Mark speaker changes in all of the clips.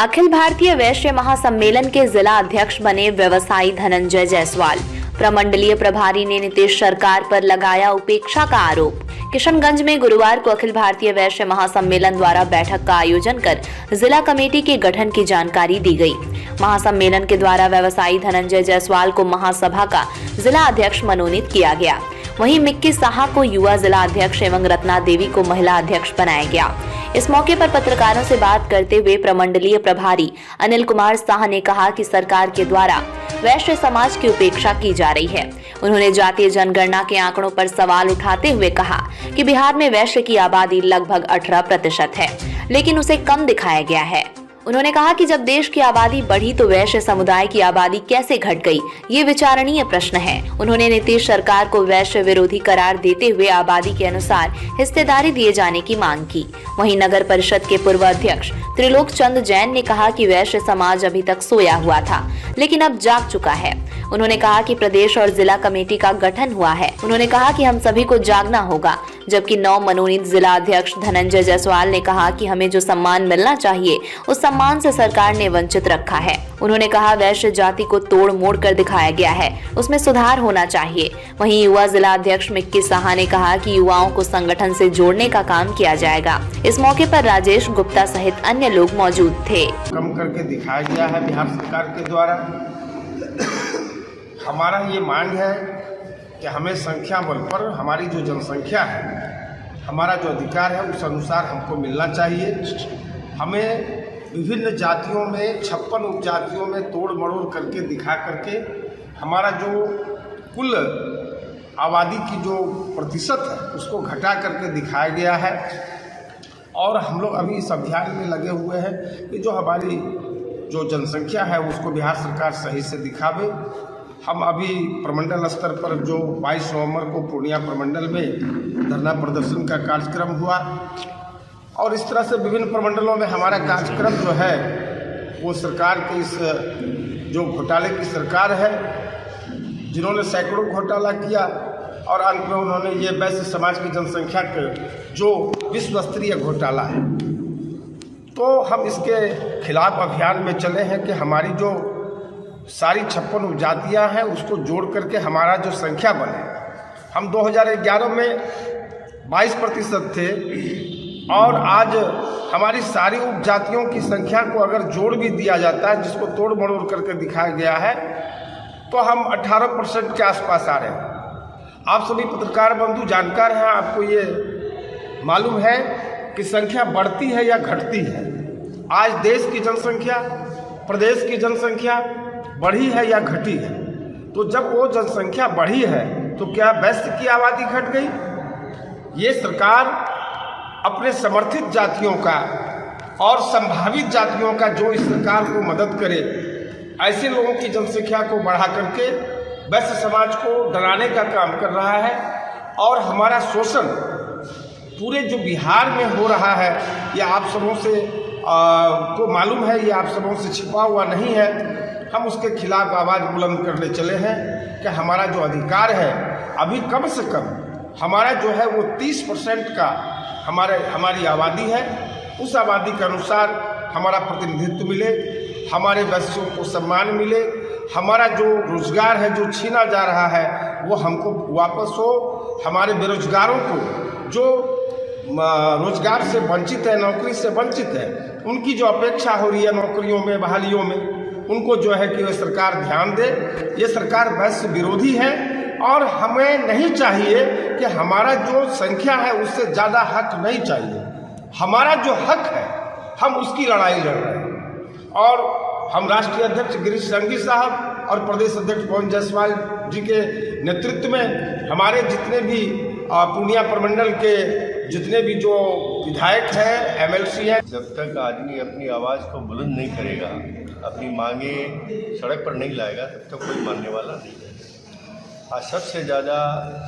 Speaker 1: अखिल भारतीय वैश्य महासम्मेलन के जिला अध्यक्ष बने व्यवसायी धनंजय जायसवाल। प्रमंडलीय प्रभारी ने नीतीश सरकार पर लगाया उपेक्षा का आरोप। किशनगंज में गुरुवार को अखिल भारतीय वैश्य महासम्मेलन द्वारा बैठक का आयोजन कर जिला कमेटी के गठन की जानकारी दी गई। महासम्मेलन के द्वारा व्यवसायी धनंजय जायसवाल को महासभा का जिला अध्यक्ष मनोनीत किया गया। वहीं मिक्की साहा को युवा जिला अध्यक्ष एवं रत्ना देवी को महिला अध्यक्ष बनाया गया। इस मौके पर पत्रकारों से बात करते हुए प्रमंडलीय प्रभारी अनिल कुमार साहा ने कहा कि सरकार के द्वारा वैश्य समाज की उपेक्षा की जा रही है। उन्होंने जातीय जनगणना के आंकड़ों पर सवाल उठाते हुए कहा कि बिहार में वैश्य की आबादी लगभग 18% है, लेकिन उसे कम दिखाया गया है। उन्होंने कहा कि जब देश की आबादी बढ़ी तो वैश्य समुदाय की आबादी कैसे घट गई, ये विचारणीय प्रश्न है। उन्होंने नीतीश सरकार को वैश्य विरोधी करार देते हुए आबादी के अनुसार हिस्सेदारी दिए जाने की मांग की। वहीं नगर परिषद के पूर्व अध्यक्ष त्रिलोक चंद जैन ने कहा कि वैश्य समाज अभी तक सोया हुआ था, लेकिन अब जाग चुका है। उन्होंने कहा कि प्रदेश और जिला कमेटी का गठन हुआ है। उन्होंने कहा कि हम सभी को जागना होगा। जबकि नव मनोनीत जिला अध्यक्ष धनंजय जायसवाल ने कहा कि हमें जो सम्मान मिलना चाहिए उस सम्मान से सरकार ने वंचित रखा है। उन्होंने कहा वैश्य जाति को तोड़ मोड़ कर दिखाया गया है, उसमें सुधार होना चाहिए। वहीं युवा जिला अध्यक्ष मिक्की साहा ने कहा कि युवाओं को संगठन से जोड़ने का काम किया जाएगा। इस मौके पर राजेश गुप्ता सहित अन्य लोग मौजूद थे।
Speaker 2: कम करके दिखाया गया है बिहार सरकार के द्वारा। हमारा ये मांग है कि हमें संख्या बल पर हमारी जो जनसंख्या है, हमारा जो अधिकार है उस अनुसार हमको मिलना चाहिए। हमें विभिन्न जातियों में 56 उपजातियों में तोड़ मरोड़ करके दिखा करके हमारा जो कुल आबादी की जो प्रतिशत है उसको घटा करके दिखाया गया है। और हम लोग अभी इस अभियान में लगे हुए हैं कि जो हमारी जो जनसंख्या है उसको बिहार सरकार सही से दिखावे। हम अभी प्रमंडल स्तर पर जो 22 नवंबर को पूर्णिया प्रमंडल में धरना प्रदर्शन का कार्यक्रम हुआ और इस तरह से विभिन्न प्रमंडलों में हमारा कार्यक्रम जो है वो सरकार के इस जो घोटाले की सरकार है, जिन्होंने सैकड़ों घोटाला किया और अंत में उन्होंने ये वैश्य समाज की जनसंख्या के जो विश्व स्तरीय घोटाला है, तो हम इसके खिलाफ अभियान में चले हैं कि हमारी जो सारी 56 उपजातियाँ हैं उसको जोड़ करके हमारा जो संख्या बने। हम 2011 में 22% थे और आज हमारी सारी उपजातियों की संख्या को अगर जोड़ भी दिया जाता है, जिसको तोड़ मरोड़ करके दिखाया गया है, तो हम 18% के आसपास आ रहे हैं। आप सभी पत्रकार बंधु जानकार हैं, आपको ये मालूम है कि संख्या बढ़ती है या घटती है। आज देश की जनसंख्या, प्रदेश की जनसंख्या बढ़ी है या घटी है? तो जब वो जनसंख्या बढ़ी है तो क्या वैश्य की आबादी घट गई? ये सरकार अपने समर्थित जातियों का और संभावित जातियों का जो इस सरकार को मदद करे, ऐसे लोगों की जनसंख्या को बढ़ा करके वैश्य समाज को डराने का काम कर रहा है। और हमारा शोषण पूरे जो बिहार में हो रहा है, ये आप सबों से को मालूम है, ये आप सबों से छिपा हुआ नहीं है। हम उसके खिलाफ आवाज़ बुलंद करने चले हैं कि हमारा जो अधिकार है, अभी कम से कम हमारा जो है वो 30% का हमारी आबादी है। उस आबादी के अनुसार हमारा प्रतिनिधित्व मिले, हमारे वैश्यों को सम्मान मिले, हमारा जो रोजगार है जो छीना जा रहा है वो हमको वापस हो। हमारे बेरोजगारों को जो रोजगार से वंचित है, नौकरी से वंचित है, उनकी जो अपेक्षा हो रही है नौकरियों में, बहालियों में, उनको जो है कि सरकार ध्यान दे। ये सरकार वैश्य विरोधी है और हमें नहीं चाहिए कि हमारा जो संख्या है उससे ज़्यादा हक नहीं चाहिए। हमारा जो हक है हम उसकी लड़ाई लड़ रहे हैं। और हम राष्ट्रीय अध्यक्ष गिरीश संघवी साहब और प्रदेश अध्यक्ष पवन जायसवाल जी के नेतृत्व में हमारे जितने भी पूर्णिया प्रमंडल के जितने भी जो विधायक हैं, MLC हैं,
Speaker 3: जब तक आदमी अपनी आवाज़ को बुलंद नहीं करेगा, अपनी मांगे सड़क पर नहीं लाएगा, तब तक कोई मानने वाला नहीं है। आज सबसे ज़्यादा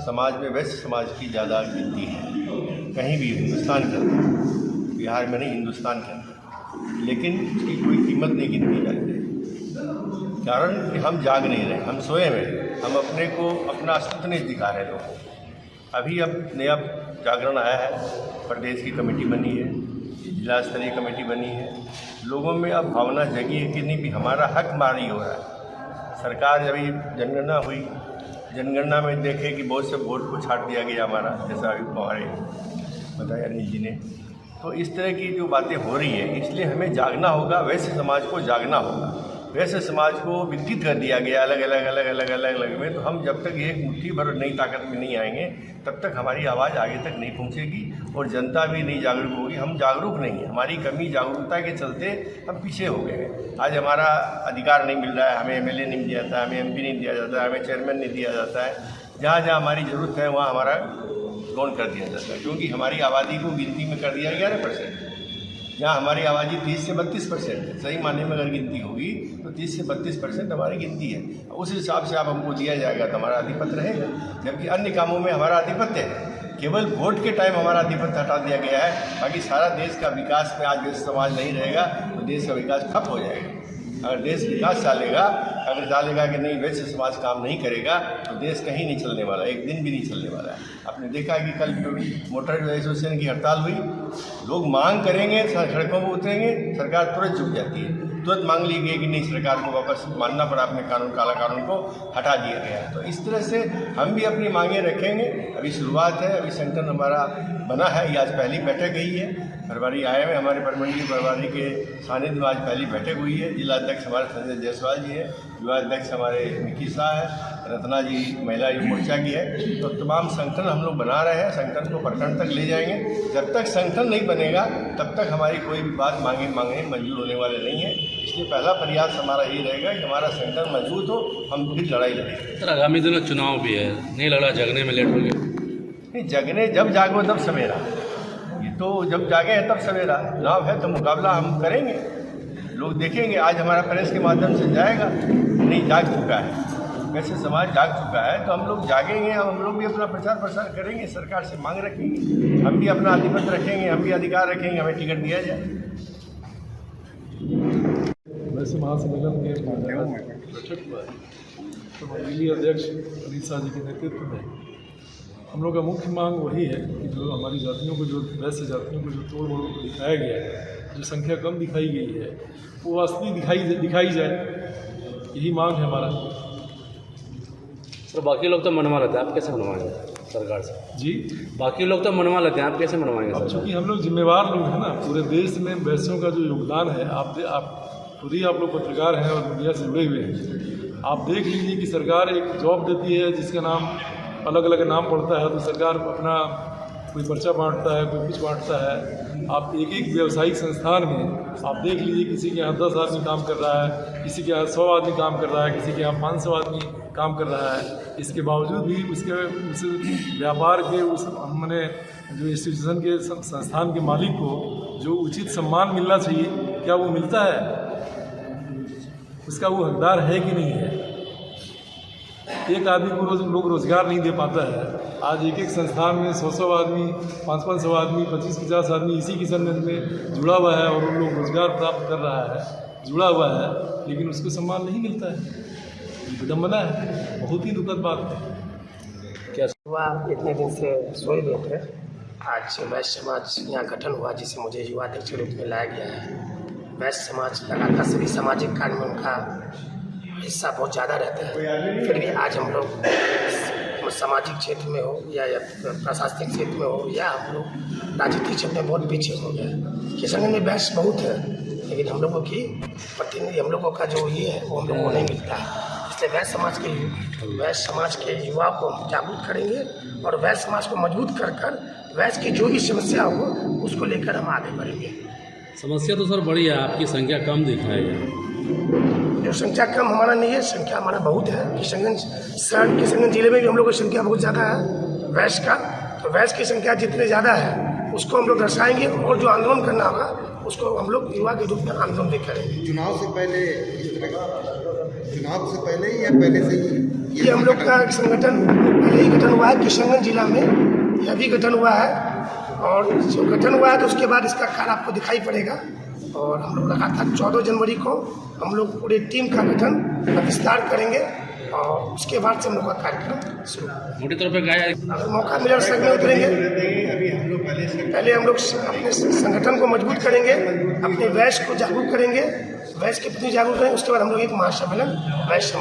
Speaker 3: समाज में वैश्य समाज की ज़्यादा गिनती है कहीं भी हिंदुस्तान के अंदर, बिहार में नहीं हिंदुस्तान के अंदर, लेकिन उसकी कोई कीमत नहीं गिनती जाती। कारण कि हम जाग नहीं रहे, हम सोए हुए, हम अपने को अपना अस्तित्व नहीं दिखा रहे लोगों को। अभी अब नया जागरण आया है, प्रदेश की कमेटी बनी है, जिला स्तरीय कमेटी बनी है। लोगों में अब भावना जगी है कि नहीं भी हमारा हक मारी हो रहा है। सरकार अभी जनगणना हुई, जनगणना में देखे कि बहुत से वोट को छाट दिया गया हमारा, जैसा अभी हमारे बताया अनिल जी ने। तो इस तरह की जो बातें हो रही है, इसलिए हमें जागना होगा, वैश्य समाज को जागना होगा। वैसे समाज को विकसित कर दिया गया अलग अलग में, तो हम जब तक एक मुट्ठी भर नई ताकत में नहीं आएंगे तब तक हमारी आवाज़ आगे तक नहीं पहुंचेगी और जनता भी नहीं जागरूक होगी। हम जागरूक नहीं हैं, हमारी कमी जागरूकता के चलते हम पीछे हो गए हैं। आज हमारा अधिकार नहीं मिल रहा है, हमें एमएलए नहीं दिया जाता है, हमें एमपी नहीं दिया जाता है, हमें चेयरमैन नहीं दिया जाता है। जहाँ जहाँ हमारी ज़रूरत है वहाँ हमारा गौण कर दिया जाता है, क्योंकि हमारी आबादी को गिनती में कर दिया 11%। जहाँ हमारी आबादी 30 से 32% है, सही मायने में अगर गिनती होगी तो 30 से 32% हमारी गिनती है। उस हिसाब से आप हमको दिया जाएगा तो हमारा आधिपत्य रहेगा, जबकि अन्य कामों में हमारा आधिपत्य है। केवल वोट के टाइम हमारा आधिपत्य हटा दिया गया है। बाकी सारा देश का विकास में आज वैश्य समाज नहीं रहेगा तो देश का विकास ठप हो जाएगा। अगर देश विकास चालेगा, अगर चालेगा कि नहीं वैश्य समाज काम नहीं करेगा तो देश कहीं नहीं चलने वाला, एक दिन भी नहीं चलने वाला है। आपने देखा कि कल मोटर एसोसिएशन की हड़ताल हुई, लोग मांग करेंगे, सड़कों पर उतरेंगे, सरकार तुरंत झुक जाती है। तुरंत मांग ली गई कि नहीं, सरकार को वापस मानना पड़ा, अपने कानून काला कानून को हटा दिया गया। तो इस तरह से हम भी अपनी मांगें रखेंगे। अभी शुरुआत है, अभी संगठन हमारा बना है, ये आज पहली बैठक गई है। प्रभारी आए हुए हमारे परमंडलीय प्रभारी के सानिध्य में आज पहली बैठक हुई है। जिला अध्यक्ष हमारे संजय जायसवाल जी है, युवा अध्यक्ष हमारे निकी शाह है, रत्ना जी महिला युवा मोर्चा की है। तो तमाम संगठन हम लोग बना रहे हैं, संगठन को प्रखंड तक ले जाएंगे। जब तक संगठन नहीं बनेगा तब तक हमारी कोई भी बात मांगे मंजूर होने वाले नहीं है। इसलिए पहला प्रयास हमारा ये रहेगा कि हमारा संगठन मजबूत हो, हम फिर लड़ाई लड़ेंगे।
Speaker 4: सर आगामी दिनों चुनाव भी है, नहीं लड़ा जगने में लेट हो गया?
Speaker 3: नहीं, जगने जब जागो तब सवेरा, ये तो जब जागे हैं तब सवेरा। चुनाव है तो मुकाबला हम करेंगे, लोग देखेंगे। आज हमारा प्रेस के माध्यम से जाएगा, नहीं जाग चुका है, वैसे समाज जाग चुका है तो हम लोग जागेंगे। हम लोग भी अपना प्रचार प्रसार करेंगे, सरकार से मांग रखेंगे, हम भी अपना आधिपत्य रखेंगे, हम भी अधिकार रखेंगे, हमें टिकट दिया जाए।
Speaker 5: वैसे महासम्मेलन के बैठक हुआ है तो मंडलीय अध्यक्ष अनिल शाह जी के नेतृत्व में हम लोग का मुख्य मांग वही है कि जो हमारी जातियों को, जो वैश्य जातियों को जो तोड़ मोड़ दिखाया गया है, जो संख्या कम दिखाई गई है, वो असली दिखाई जाए, यही मांग है हमारा।
Speaker 4: सर बाकी लोग तो मनवा लेते हैं, आप कैसे मनवाएंगे सरकार से?
Speaker 5: जी,
Speaker 4: बाकी लोग तो मनवा लेते हैं, आप कैसे मनवाएंगे
Speaker 5: अब
Speaker 4: सर?
Speaker 5: चूँकि हम लोग जिम्मेवार लोग हैं ना, पूरे देश में वैश्यों का जो योगदान है, आप खुद ही आप लोग पत्रकार हैं और मीडिया से जुड़े हुए हैं। आप देख लीजिए कि सरकार एक जॉब देती है जिसका नाम अलग अलग नाम पड़ता है, तो सरकार अपना कोई पर्चा बांटता है, कोई कुछ बांटता है। आप एक एक व्यावसायिक संस्थान में आप देख लीजिए, किसी के यहाँ 10 आदमी काम कर रहा है, किसी के यहाँ 100 आदमी काम कर रहा है, किसी के यहाँ 500 आदमी काम कर रहा है। इसके बावजूद भी उस व्यापार के हमने जो इंस्टीट्यूशन के संस्थान के मालिक को जो उचित सम्मान मिलना चाहिए, क्या वो मिलता है? उसका वो हकदार है कि नहीं है? एक आदमी को लोग रोज़गार नहीं दे पाता है। आज एक एक संस्थान में 100 आदमी, 500 आदमी, 25-50 आदमी इसी किस्म में जुड़ा हुआ है और उन लोग रोज़गार प्राप्त कर रहा है, जुड़ा हुआ है, लेकिन उसको सम्मान नहीं मिलता है। विडम्बना है, बहुत ही दुखद बात है।
Speaker 4: क्या
Speaker 6: युवा इतने दिन से सोए हुए थे, आज वैश्य समाज यहाँ गठन हुआ, जिसे मुझे युवा अध्यक्ष के रूप में लाया गया है। वैश्य समाज लगातार सभी सामाजिक कार्य में उनका हिस्सा बहुत ज़्यादा रहता है, फिर भी आज हम लोग सामाजिक क्षेत्र में हो या प्रशासनिक क्षेत्र में हो या हम लोग राजनीतिक क्षेत्र में बहुत पीछे हो गए। किशनगंज में वैश्य बहुत है, लेकिन हम लोगों की प्रतिनिधि, हम लोगों का जो ये है वो हम लोगों को नहीं मिलता है। इसलिए वैश्य समाज के युवा को हम जागरूक करेंगे और वैश्य समाज को मजबूत कर वैश्य की जो भी समस्या हो उसको लेकर हम आगे बढ़ेंगे।
Speaker 4: समस्या तो सर बड़ी है, आपकी संख्या कम दिखाई।
Speaker 6: जो संख्या कम हमारा नहीं है, संख्या हमारा बहुत है। किशनगंज जिले में भी हम लोग की संख्या बहुत ज़्यादा है वैश्य का। तो वैश्य की संख्या जितनी ज़्यादा है उसको हम लोग दर्शाएंगे और जो आंदोलन करना होगा उसको हम लोग युवा के रूप में आंदोलन भी करेंगे।
Speaker 7: चुनाव से पहले ही या पहले से ही
Speaker 6: ये हम लोग का संगठन पहले ही गठन हुआ है किशनगंज जिला में, यह भी गठन हुआ है और जो गठन हुआ है तो उसके बाद इसका कार्य आपको दिखाई पड़ेगा। और हम लोग लगातार 14 जनवरी को हम लोग पूरे टीम का गठन विस्तार करेंगे और उसके बाद से हम लोग का कार्यक्रम शुरू।
Speaker 4: मोटे तौर पर गाया
Speaker 6: अगर मौका मिला सड़क में उतरेंगे।
Speaker 7: अभी हम लोग
Speaker 6: पहले हम लोग अपने संगठन को मजबूत करेंगे, अपने वैश्य को जागरूक करेंगे, वैश्य के प्रति जागरूक करेंगे, उसके बाद हम लोग एक महासम्मेलन वैश्य समाज